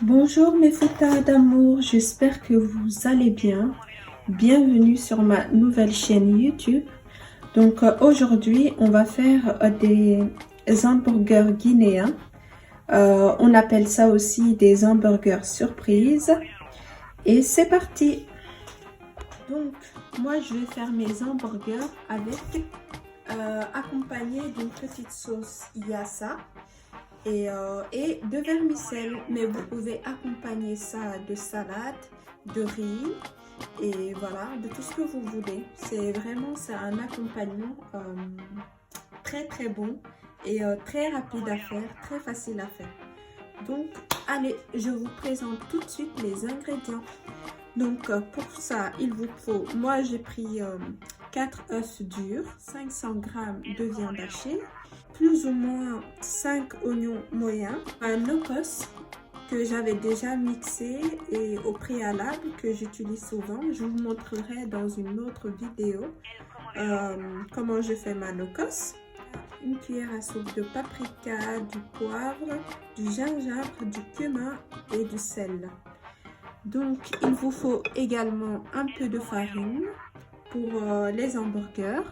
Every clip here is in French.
Bonjour mes foutas d'amour, j'espère que vous allez bien. Bienvenue sur ma nouvelle chaîne YouTube. Donc aujourd'hui, on va faire des hamburgers guinéens. On appelle ça aussi des hamburgers surprises. Et c'est parti. Donc moi, je vais faire mes hamburgers avec accompagné d'une petite sauce yassa. Et de vermicelle, mais vous pouvez accompagner ça de salade, de riz et voilà, de tout ce que vous voulez. C'est un accompagnement très très bon et très rapide à faire, très facile à faire. Donc allez, je vous présente tout de suite les ingrédients. Donc pour ça, il vous faut, moi j'ai pris 4 œufs durs, 500 g de viande hachée, plus ou moins 5 oignons moyens, un no-cos que j'avais déjà mixé et au préalable que j'utilise souvent. Je vous montrerai dans une autre vidéo comment je fais ma no-cos. Une cuillère à soupe de paprika, du poivre, du gingembre, du cumin et du sel. Donc il vous faut également un peu de farine pour les hamburgers.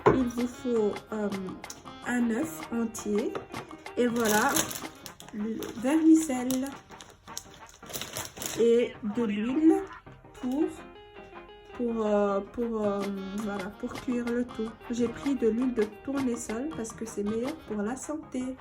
Il vous faut un œuf entier et voilà, le vermicelle et de l'huile pour cuire le tout. J'ai pris de l'huile de tournesol parce que c'est meilleur pour la santé.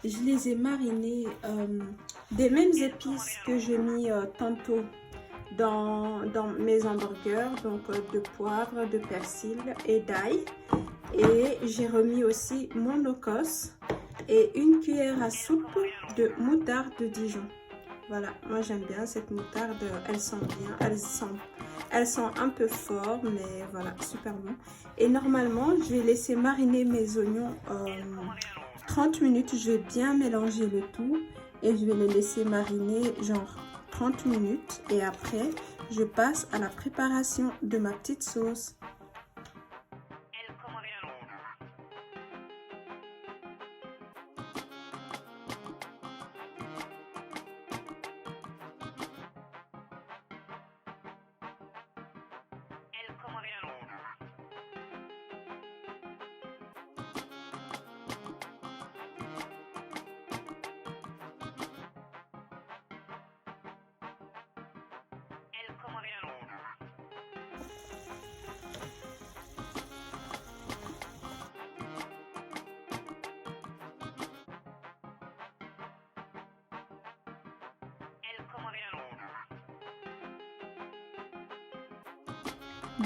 Je les ai marinés des mêmes épices que j'ai mis tantôt dans mes hamburgers, donc de poivre, de persil et d'ail. Et j'ai remis aussi mon no-cos et une cuillère à soupe de moutarde de Dijon. Voilà, moi j'aime bien cette moutarde, elle sent bien, elle sent un peu fort, mais voilà, super bon. Et normalement, je vais laisser mariner mes oignons 30 minutes, je vais bien mélanger le tout et je vais les laisser mariner genre 30 minutes et après je passe à la préparation de ma petite sauce.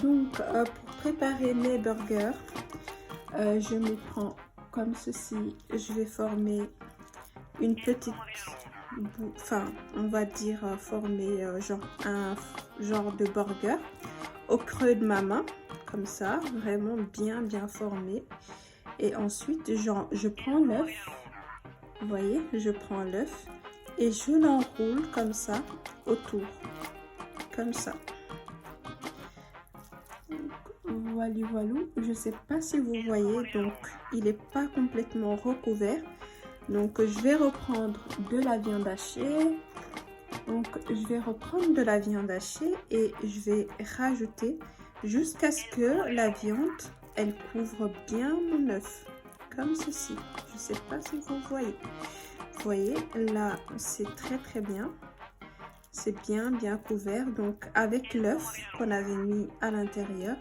Donc pour préparer mes burgers, je me prends comme ceci. Je vais former une petite on va dire former un genre de burger au creux de ma main, comme ça, vraiment bien formé. Et ensuite je prends l'œuf, vous voyez, je prends l'œuf et je l'enroule comme ça autour, comme ça. Voilà, voilà. Je sais pas si vous voyez, donc il n'est pas complètement recouvert. Donc je vais reprendre de la viande hachée. Donc je vais reprendre de la viande hachée et je vais rajouter jusqu'à ce que la viande elle couvre bien mon œuf, comme ceci. Je ne sais pas si vous voyez. Vous voyez, là c'est très bien. C'est bien couvert. Donc avec l'œuf qu'on avait mis à l'intérieur,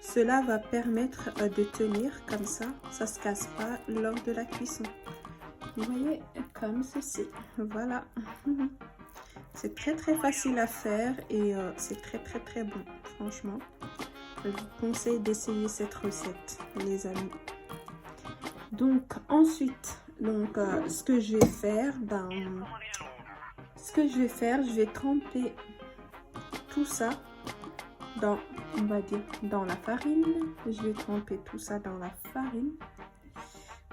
cela va permettre de tenir comme ça. Ça ne se casse pas lors de la cuisson. Vous voyez, comme ceci. Voilà. C'est très facile à faire et c'est très bon. Franchement, je vous conseille d'essayer cette recette, les amis. Donc ensuite, ce que je vais faire, je vais tremper tout ça dans, on va dire, dans la farine. Je vais tremper tout ça dans la farine,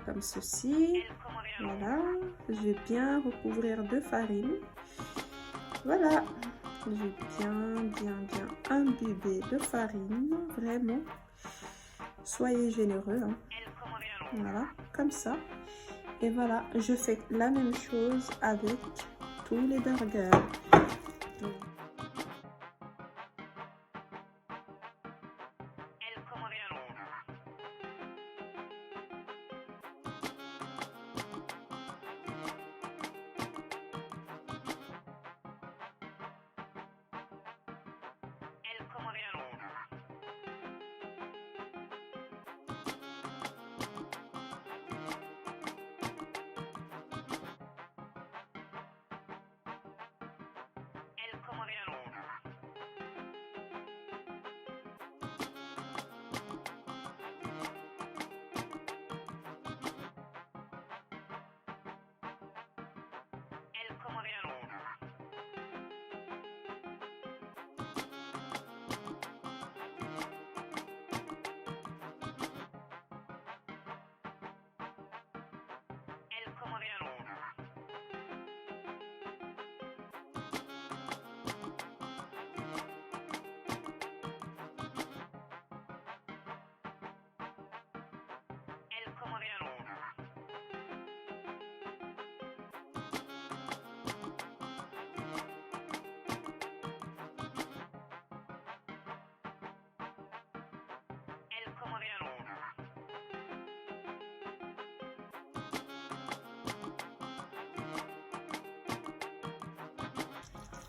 comme ceci. Voilà, je vais bien recouvrir de farine. Voilà, je vais bien imbiber de farine, vraiment. Soyez généreux, hein. Voilà, comme ça. Et voilà, je fais la même chose avec tous les burgers.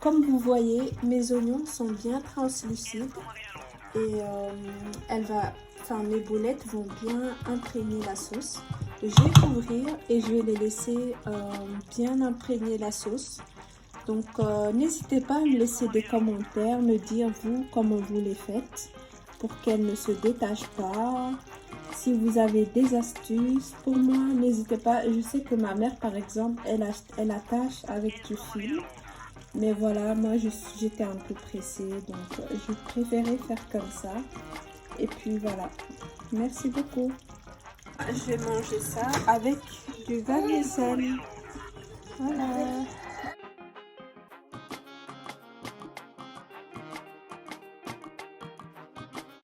Comme vous voyez, mes oignons sont bien translucides et mes boulettes vont bien imprégner la sauce. Je vais couvrir et je vais les laisser bien imprégner la sauce. Donc n'hésitez pas à me laisser des commentaires, me dire vous comment vous les faites pour qu'elles ne se détachent pas. Si vous avez des astuces pour moi, n'hésitez pas. Je sais que ma mère par exemple, elle attache avec du fil. Mais voilà, moi j'étais un peu pressée, donc je préférais faire comme ça. Et puis voilà, merci beaucoup. Je vais manger ça avec du vermicelle. Voilà.